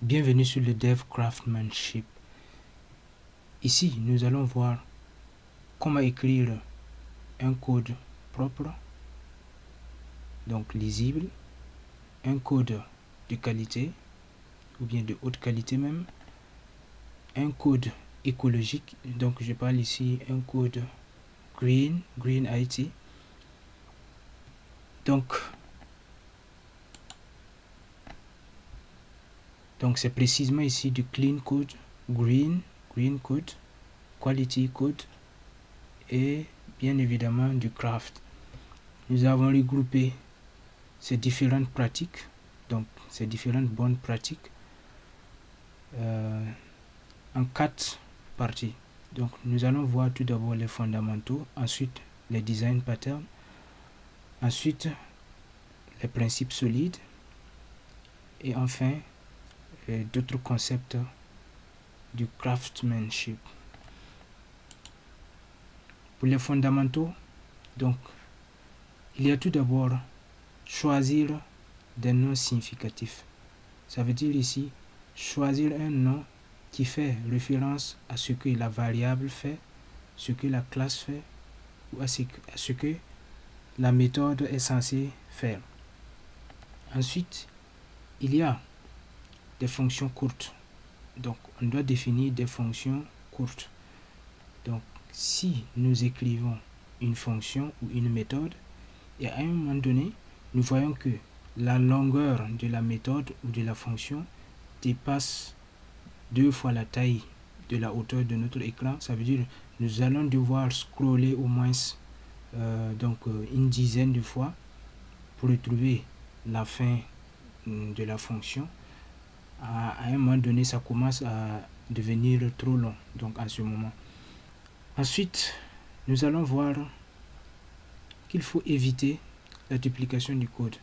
Bienvenue sur le Dev Craftsmanship. Ici, nous allons voir comment écrire un code propre, donc lisible, un code de qualité, ou bien de haute qualité même, un code écologique, donc je parle ici un code Green IT. Donc c'est précisément ici du clean code, green code, quality code et bien évidemment du craft. Nous avons regroupé ces différentes pratiques, donc ces différentes bonnes pratiques en 4 parties. Donc nous allons voir tout d'abord les fondamentaux, ensuite les design patterns, ensuite les principes solides et enfin d'autres concepts du craftsmanship. Pour les fondamentaux, donc il y a tout d'abord choisir des noms significatifs. Ça veut dire ici choisir un nom qui fait référence à ce que la variable fait, ce que la classe fait ou à ce que la méthode est censée faire. Ensuite, il y a des fonctions courtes. Donc, on doit définir des fonctions courtes. Donc, si nous écrivons une fonction ou une méthode, et à un moment donné, nous voyons que la longueur de la méthode ou de la fonction dépasse 2 fois la taille de la hauteur de notre écran, ça veut dire nous allons devoir scroller au moins une dizaine de fois pour retrouver la fin de la fonction. À un moment donné, ça commence à devenir trop long, donc à ce moment. Ensuite, nous allons voir qu'il faut éviter la duplication du code.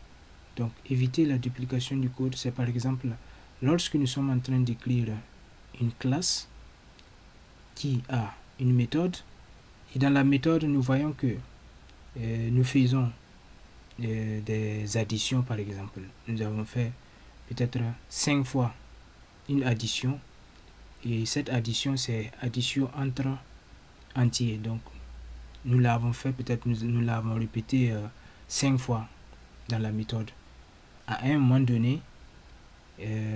Donc, éviter la duplication du code, c'est par exemple lorsque nous sommes en train d'écrire une classe qui a une méthode, et dans la méthode, nous voyons que nous faisons des additions, par exemple. Nous avons fait peut-être 5 fois une addition, et cette addition, c'est addition entre entiers. Donc, nous l'avons fait, peut-être nous l'avons répété 5 fois dans la méthode. À un moment donné,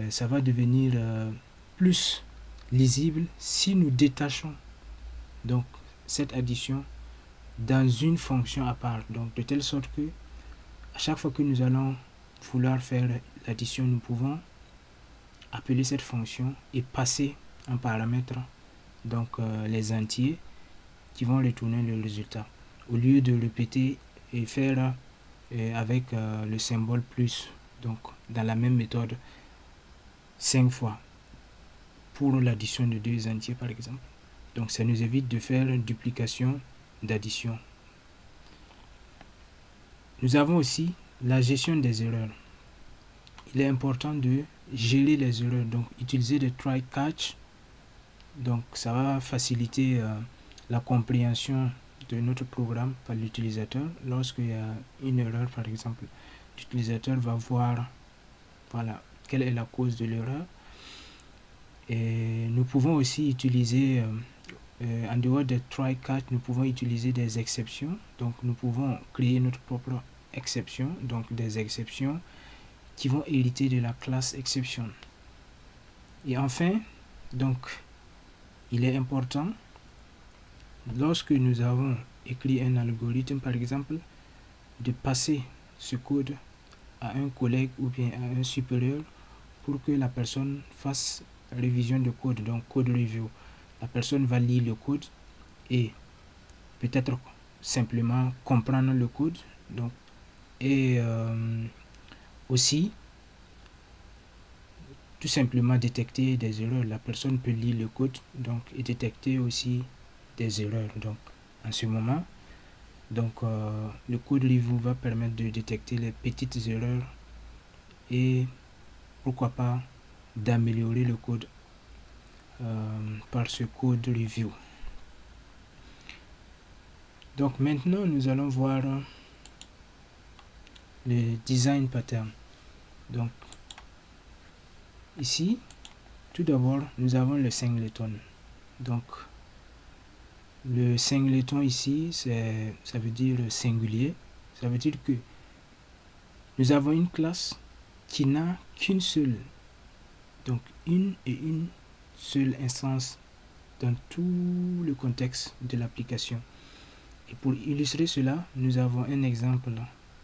ça va devenir plus lisible si nous détachons donc cette addition dans une fonction à part, donc de telle sorte que à chaque fois que nous allons vouloir faire l'addition, nous pouvons appeler cette fonction et passer en paramètre donc les entiers qui vont retourner le résultat au lieu de répéter et faire avec le symbole plus, donc dans la même méthode 5 fois pour l'addition de 2 entiers par exemple. Donc ça nous évite de faire une duplication d'addition. Nous avons aussi la gestion des erreurs. Il est important de gérer les erreurs, donc utiliser des try catch. Donc ça va faciliter la compréhension de notre programme par l'utilisateur. Lorsqu'il y a une erreur par exemple, l'utilisateur va voir voilà quelle est la cause de l'erreur. Et nous pouvons aussi utiliser en dehors des try catch, nous pouvons utiliser des exceptions. Donc nous pouvons créer notre propre exception, donc des exceptions qui vont hériter de la classe exception. Et enfin, donc il est important lorsque nous avons écrit un algorithme par exemple de passer ce code à un collègue ou bien à un supérieur pour que la personne fasse révision de code, donc code review. La personne va lire le code et peut-être simplement comprendre le code, donc et aussi tout simplement détecter des erreurs. La personne peut lire le code donc et détecter aussi des erreurs. Donc en ce moment, donc le code review va permettre de détecter les petites erreurs et pourquoi pas d'améliorer le code par ce code review. Donc maintenant nous allons voir le design pattern. Donc ici, tout d'abord, nous avons le singleton. Donc, le singleton ici, ça veut dire singulier. Ça veut dire que nous avons une classe qui n'a qu'une seule, donc une seule instance dans tout le contexte de l'application. Et pour illustrer cela, nous avons un exemple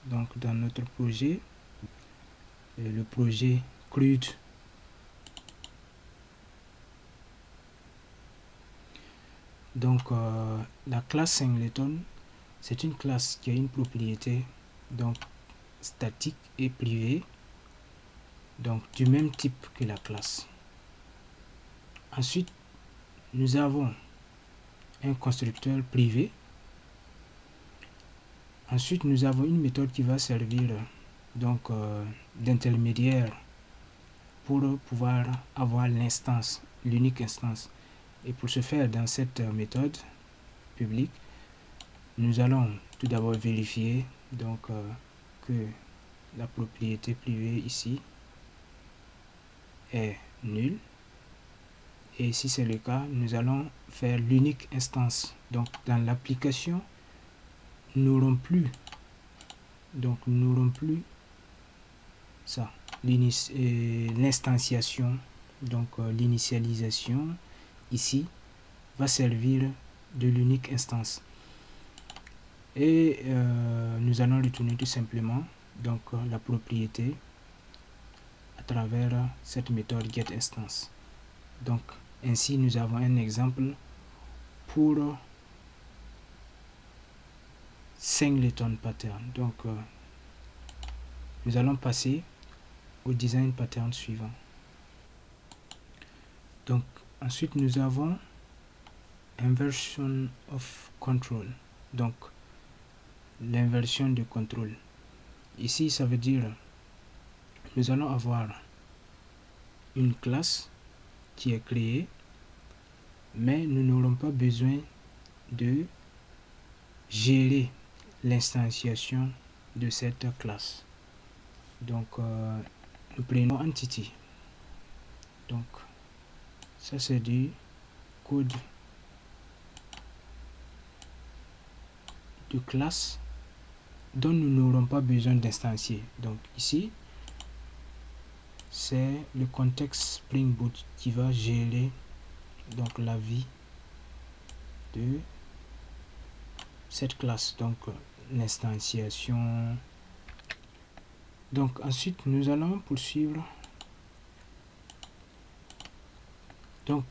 donc dans notre projet, le projet CRUD. Donc la classe singleton, c'est une classe qui a une propriété donc statique et privée, donc du même type que la classe. Ensuite, nous avons un constructeur privé. Ensuite, nous avons une méthode qui va servir donc d'intermédiaire pour pouvoir avoir l'instance, l'unique instance. Et pour ce faire, dans cette méthode publique, nous allons tout d'abord vérifier donc que la propriété privée ici est nulle. Et si c'est le cas, nous allons faire l'unique instance. Donc dans l'application, nous n'aurons plus ça, l'instanciation, donc l'initialisation ici va servir de l'unique instance. Et nous allons retourner tout simplement donc la propriété à travers cette méthode getInstance. Donc ainsi nous avons un exemple pour singleton pattern. Donc nous allons passer au design pattern suivant. Donc ensuite nous avons inversion of control, donc l'inversion de contrôle. Ici ça veut dire nous allons avoir une classe qui est créée, mais nous n'aurons pas besoin de gérer l'instanciation de cette classe. Donc nous prenons entity. Donc ça c'est du code de classe dont nous n'aurons pas besoin d'instancier. Donc ici c'est le contexte Spring Boot qui va gérer donc la vie de cette classe, donc l'instanciation. Donc ensuite nous allons poursuivre. Donc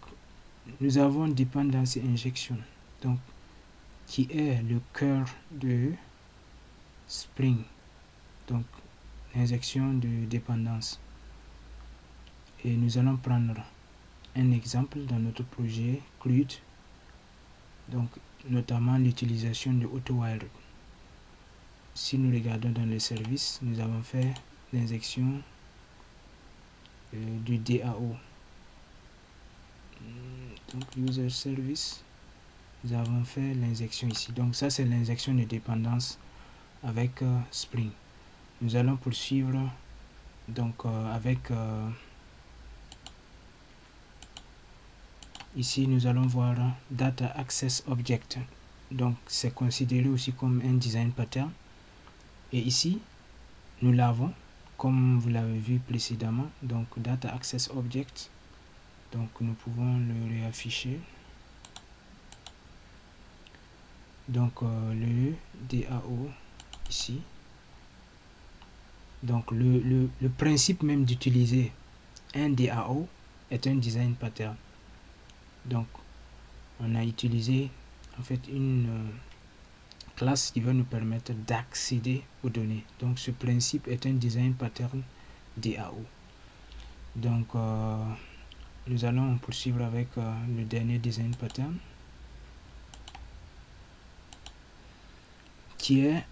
nous avons dependency injection, donc qui est le cœur de Spring, donc l'injection de dépendance. Et nous allons prendre un exemple dans notre projet CRUD, donc notamment l'utilisation de AutoWire. Si nous regardons dans les services, nous avons fait l'injection du DAO, donc user service, nous avons fait l'injection ici. Donc ça c'est l'injection de dépendance avec Spring. Nous allons poursuivre donc avec ici nous allons voir data access object, donc c'est considéré aussi comme un design pattern. Et ici nous l'avons comme vous l'avez vu précédemment, donc data access object, donc nous pouvons le réafficher. Donc le DAO ici, donc le principe même d'utiliser un DAO est un design pattern. Donc on a utilisé en fait une classe qui va nous permettre d'accéder aux données. Donc ce principe est un design pattern DAO. Donc nous allons poursuivre avec le dernier design pattern qui est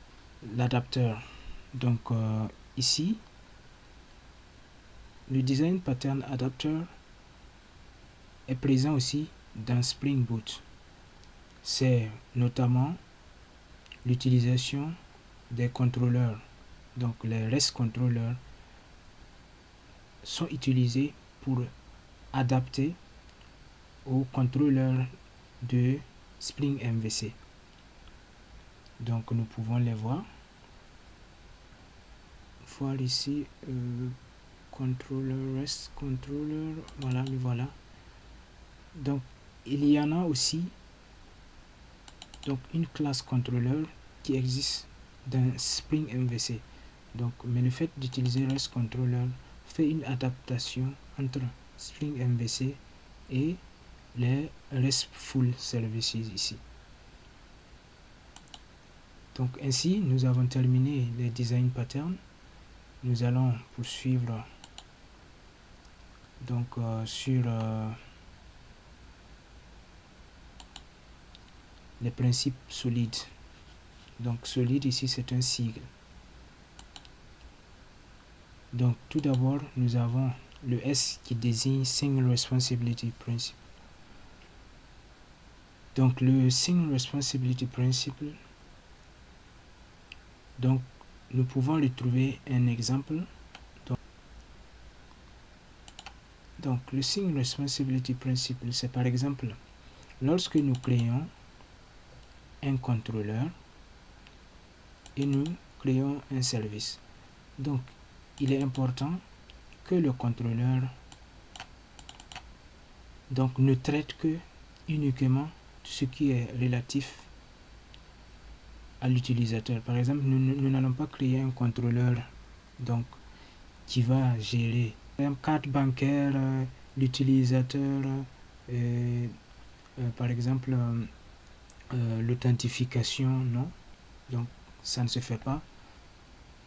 l'adapteur. Donc ici le design pattern adapter est présent aussi dans Spring Boot. C'est notamment l'utilisation des contrôleurs. Donc les REST controllers sont utilisés pour adapter au contrôleur de Spring MVC. Donc nous pouvons les voir ici, controller, REST controller, voilà, le voilà. Donc il y en a aussi donc une classe contrôleur qui existe dans Spring MVC. Donc, mais le fait d'utiliser REST controller fait une adaptation entre Spring MVC et les RESTful Services ici. Donc ainsi, nous avons terminé les design patterns. Nous allons poursuivre donc sur les principes solides. Donc solide ici c'est un sigle. Donc tout d'abord nous avons le S qui désigne Single Responsibility Principle. Donc le Single Responsibility Principle, donc nous pouvons lui trouver un exemple. Donc le Single Responsibility Principle, c'est par exemple lorsque nous créons un contrôleur et nous créons un service. Donc il est important que le contrôleur donc ne traite que uniquement ce qui est relatif à l'utilisateur. Par exemple, nous n'allons pas créer un contrôleur donc qui va gérer une carte bancaire, l'utilisateur, par exemple l'authentification, non. Donc ça ne se fait pas.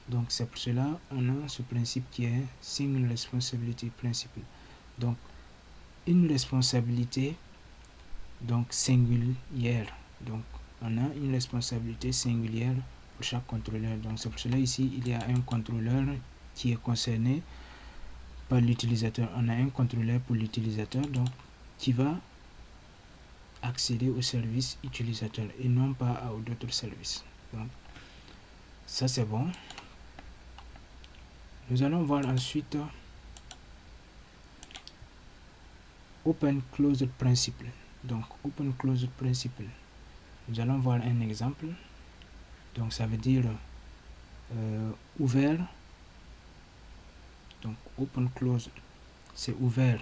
Donc c'est pour cela on a ce principe qui est Single Responsibility Principle. Donc une responsabilité donc singulière. Donc on a une responsabilité singulière pour chaque contrôleur. Donc c'est pour cela ici il y a un contrôleur qui est concerné par l'utilisateur. On a un contrôleur pour l'utilisateur donc qui va accéder au service utilisateur et non pas à d'autres services. Donc ça c'est bon. Nous allons voir ensuite Open Closed Principle. Donc Open Closed Principle, nous allons voir un exemple. Donc ça veut dire ouvert. Donc Open Closed, c'est ouvert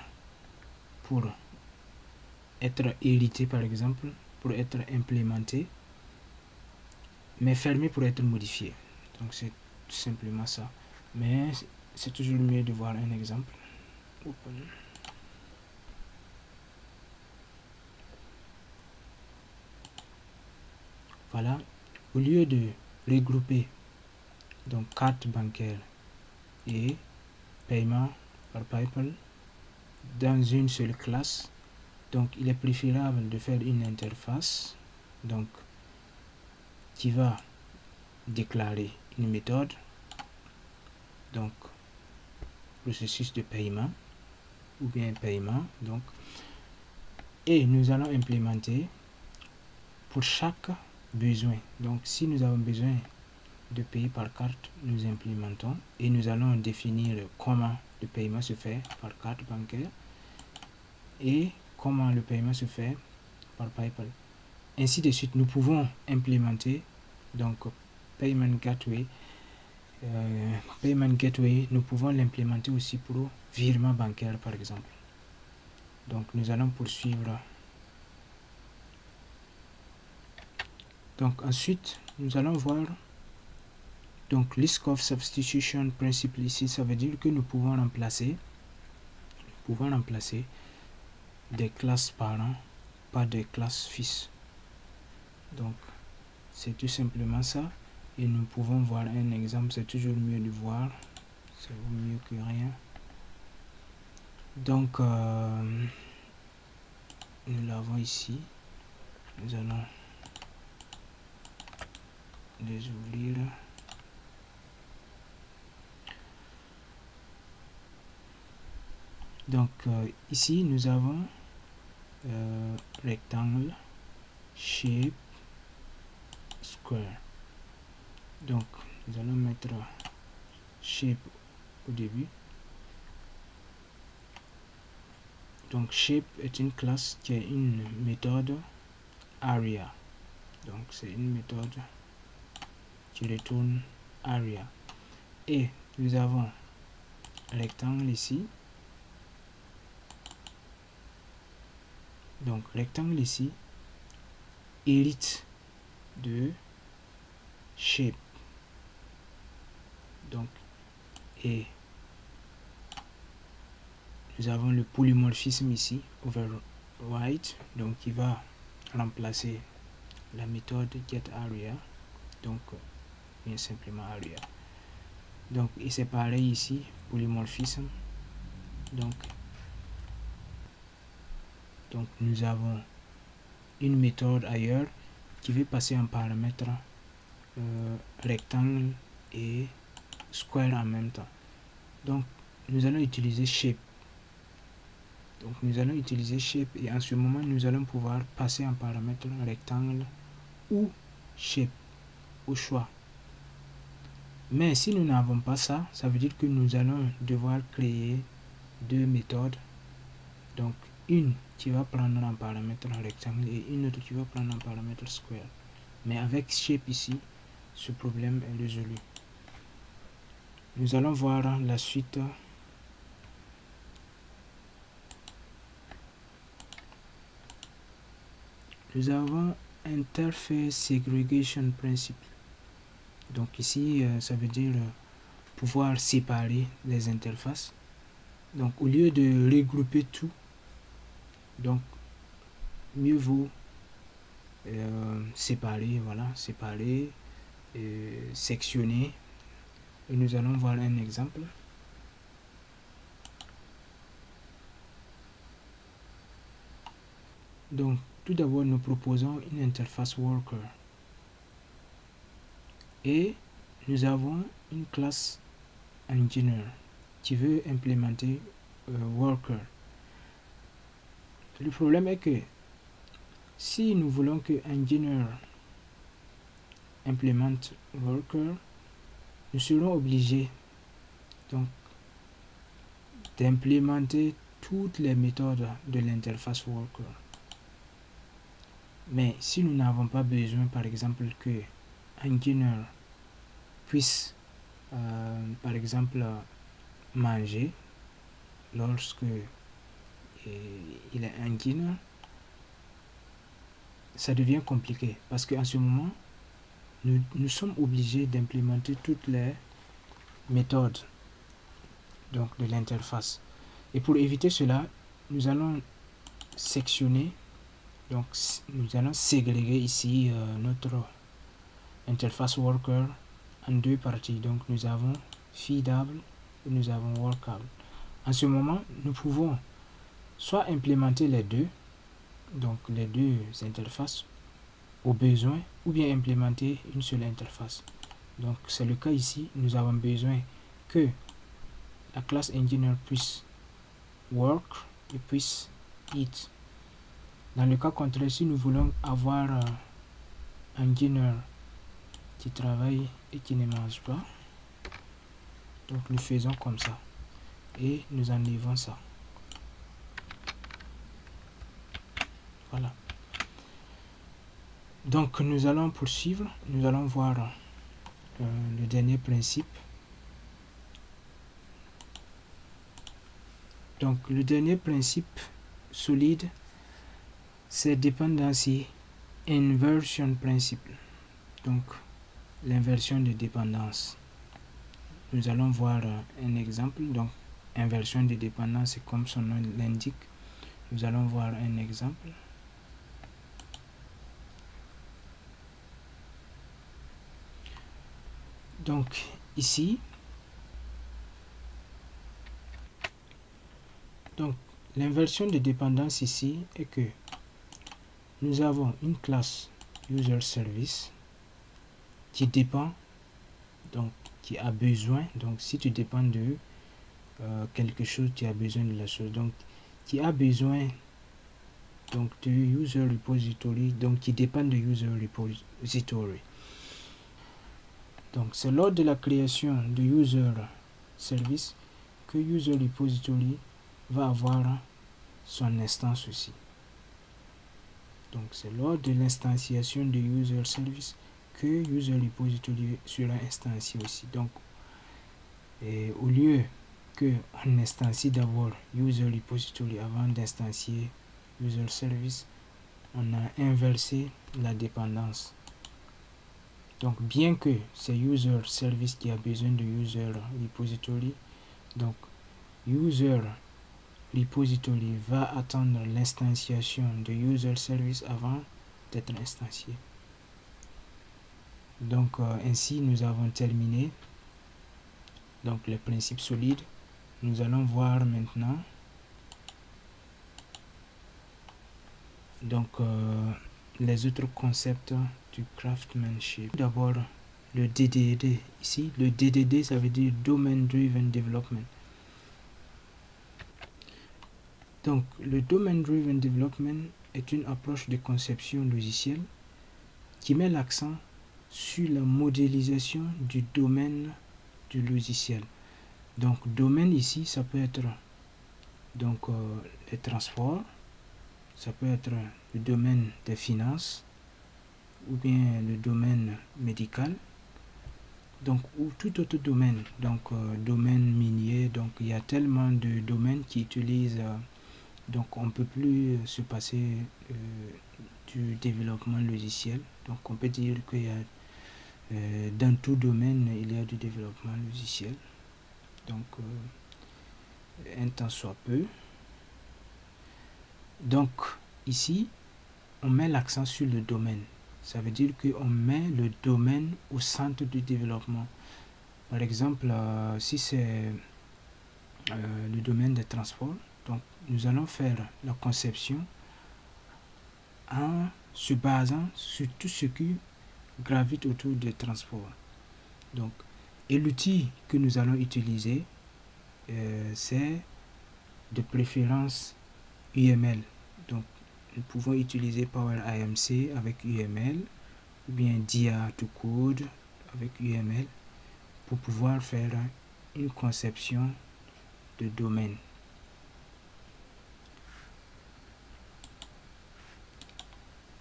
pour être hérité par exemple, pour être implémenté, mais fermé pour être modifié. Donc c'est tout simplement ça. Mais c'est toujours mieux de voir un exemple. Open. Voilà, au lieu de regrouper donc carte bancaire et paiement par PayPal dans une seule classe, donc il est préférable de faire une interface donc qui va déclarer une méthode, donc processus de paiement ou bien paiement, donc, et nous allons implémenter pour chaque besoin. Donc si nous avons besoin de payer par carte, nous implémentons et nous allons définir comment le paiement se fait par carte bancaire et comment le paiement se fait par PayPal. Ainsi de suite, nous pouvons implémenter donc Payment Gateway. Payment Gateway, nous pouvons l'implémenter aussi pour virement bancaire par exemple. Donc nous allons poursuivre. Donc ensuite, nous allons voir donc List of Substitution Principle ici, ça veut dire que nous pouvons remplacer des classes parents par des classes fils. Donc c'est tout simplement ça et nous pouvons voir un exemple. C'est toujours mieux de voir, c'est mieux que rien. Donc nous l'avons ici, nous allons les ouvrir. Donc ici nous avons rectangle, shape, square. Donc nous allons mettre shape au début. Donc shape est une classe qui est une méthode area. Donc c'est une méthode qui retourne area. Et nous avons rectangle ici. Donc rectangle ici hérite de shape. Donc et nous avons le polymorphisme ici override, donc qui va remplacer la méthode getArea, donc bien simplement area. Donc et c'est pareil ici, polymorphisme. Donc nous avons une méthode ailleurs qui veut passer en paramètre rectangle et square en même temps. Donc nous allons utiliser shape. Donc nous allons utiliser shape et en ce moment nous allons pouvoir passer en paramètre rectangle ou shape au choix. Mais si nous n'avons pas ça, ça veut dire que nous allons devoir créer deux méthodes. Donc une qui va prendre un paramètre rectangle et une autre qui va prendre un paramètre square. Mais avec shape ici, ce problème est résolu. Nous allons voir la suite. Nous avons interface segregation principle. Donc ici, ça veut dire pouvoir séparer les interfaces. Donc au lieu de regrouper tout, donc mieux vaut séparer, voilà, séparer, sectionner. Et nous allons voir un exemple. Donc tout d'abord, nous proposons une interface worker. Et nous avons une classe engineer qui veut implémenter worker. Le problème est que si nous voulons que engineer implémente worker, nous serons obligés donc d'implémenter toutes les méthodes de l'interface worker. Mais si nous n'avons pas besoin, par exemple, que engineer puisse par exemple manger lorsque il est engineer, ça devient compliqué parce qu'en ce moment nous sommes obligés d'implémenter toutes les méthodes donc de l'interface. Et pour éviter cela, nous allons sectionner, donc nous allons ségréguer ici notre interface worker en deux parties. Donc nous avons feedable et nous avons workable. En ce moment, nous pouvons soit implémenter les deux, donc les deux interfaces au besoin, ou bien implémenter une seule interface. Donc c'est le cas ici. Nous avons besoin que la classe engineer puisse work et puisse eat. Dans le cas contraire, si nous voulons avoir un engineer qui travaille et qui ne mange pas, donc nous faisons comme ça et nous enlevons ça. Voilà. Donc nous allons poursuivre, nous allons voir le dernier principe. Donc le dernier principe solide, c'est dependency inversion principle. Donc l'inversion de dépendance. Nous allons voir un exemple. Donc inversion de dépendance, c'est comme son nom l'indique. Nous allons voir un exemple. Donc ici, donc l'inversion de dépendance ici est que nous avons une classe user service qui dépend, donc qui a besoin, donc si tu dépends de quelque chose, tu as besoin de la chose, donc qui a besoin donc de user repository, donc qui dépend de user repository. Donc c'est lors de la création de user service que user repository va avoir son instance aussi. Donc c'est lors de l'instanciation de user service que user repository sera instancié aussi. Donc au lieu que on instancie d'abord user repository avant d'instancier user service, on a inversé la dépendance. Donc bien que c'est user service qui a besoin de user repository, donc user repository va attendre l'instanciation de user service avant d'être instancié. Donc ainsi nous avons terminé donc les principes solides. Nous allons voir maintenant donc les autres concepts du craftsmanship. D'abord le DDD. Ici le DDD ça veut dire Domain Driven Development. Donc le Domain Driven Development est une approche de conception logicielle qui met l'accent sur la modélisation du domaine du logiciel. Donc domaine ici ça peut être donc les transports, ça peut être le domaine des finances ou bien le domaine médical, donc ou tout autre domaine, donc domaine minier. Donc il y a tellement de domaines qui utilisent donc on ne peut plus se passer du développement logiciel. Donc on peut dire qu'il y a dans tout domaine il y a du développement logiciel. Donc un temps soit peu. Donc ici on met l'accent sur le domaine. Ça veut dire qu'on met le domaine au centre du développement. Par exemple, si c'est le domaine des transports, donc nous allons faire la conception en se basant sur tout ce qui gravite autour des transports. Donc, et l'outil que nous allons utiliser, c'est de préférence UML. Donc, nous pouvons utiliser Power AMC avec UML ou bien DIA to Code avec UML pour pouvoir faire une conception de domaine.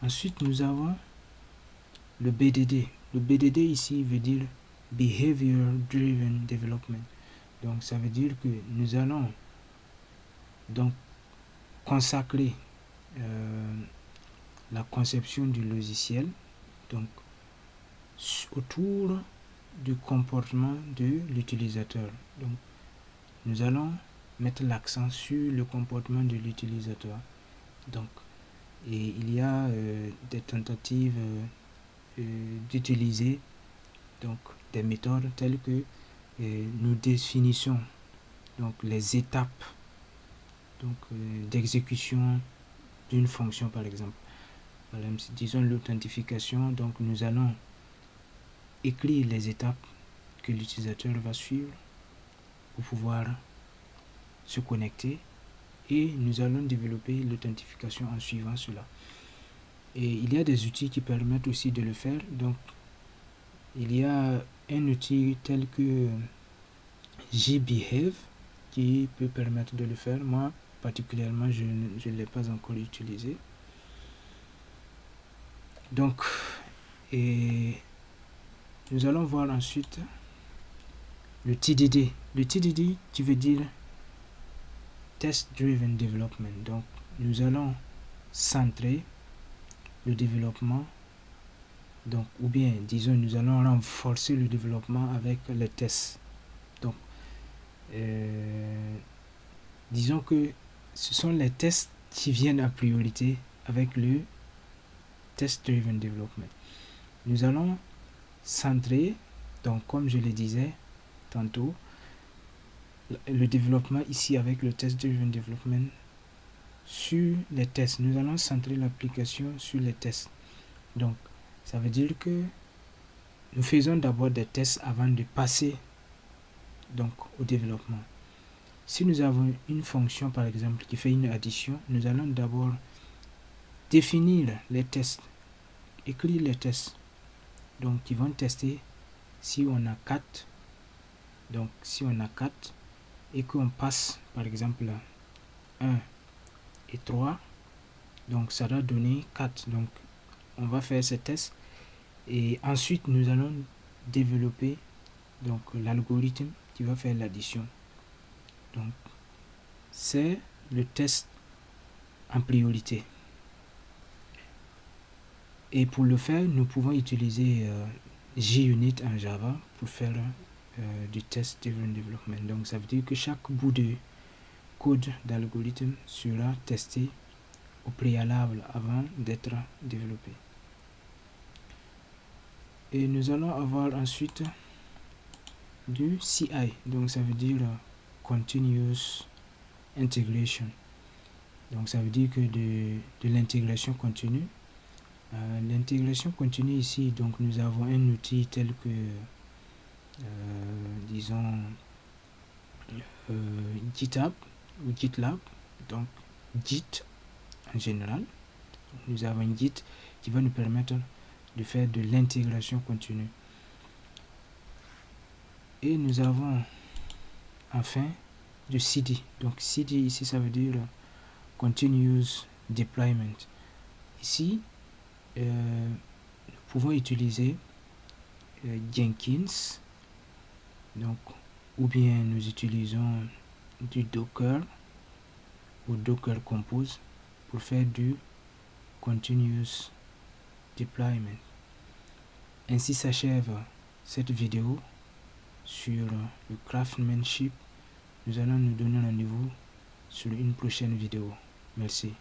Ensuite, nous avons le BDD. Le BDD ici veut dire Behavior Driven Development. Donc, ça veut dire que nous allons donc consacrer la conception du logiciel donc autour du comportement de l'utilisateur. Donc, nous allons mettre l'accent sur le comportement de l'utilisateur. Donc, et il y a des tentatives d'utiliser donc des méthodes telles que nous définissons donc les étapes donc d'exécution d'une fonction par exemple. Disons l'authentification, donc nous allons écrire les étapes que l'utilisateur va suivre pour pouvoir se connecter et nous allons développer l'authentification en suivant cela. Et il y a des outils qui permettent aussi de le faire. Donc il y a un outil tel que JBehave qui peut permettre de le faire. Moi particulièrement je ne l'ai pas encore utilisé. Donc et nous allons voir ensuite le TDD. Le TDD qui veut dire Test Driven Development. Donc nous allons centrer le développement, donc ou bien disons nous allons renforcer le développement avec les tests. Donc disons que ce sont les tests qui viennent en priorité avec le Test Driven Development. Nous allons centrer, donc comme je le disais tantôt, le développement ici avec le Test Driven Development sur les tests. Nous allons centrer l'application sur les tests. Donc ça veut dire que nous faisons d'abord des tests avant de passer donc au développement. Si nous avons une fonction par exemple qui fait une addition, nous allons d'abord définir les tests, écrire les tests donc qui vont tester si on a 4, donc si on a 4 et qu'on passe par exemple 1 et 3. Donc ça doit donner 4. Donc on va faire ce test et ensuite nous allons développer donc l'algorithme qui va faire l'addition. Donc c'est le test en priorité. Et pour le faire, nous pouvons utiliser JUnit en Java pour faire du test driven development. Donc ça veut dire que chaque bout de code d'algorithme sera testé au préalable avant d'être développé. Et nous allons avoir ensuite du CI, donc ça veut dire Continuous Integration. Donc ça veut dire que de l'intégration continue. L'intégration continue ici, donc nous avons un outil tel que disons GitHub ou GitLab, donc Git en général. Donc, nous avons Git qui va nous permettre de faire de l'intégration continue. Et nous avons enfin du CD. Donc CD ici ça veut dire Continuous Deployment. Ici nous pouvons utiliser Jenkins, donc ou bien nous utilisons du Docker ou Docker Compose pour faire du Continuous Deployment. Ainsi s'achève cette vidéo sur le craftsmanship. Nous allons nous donner rendez-vous sur une prochaine vidéo. Merci.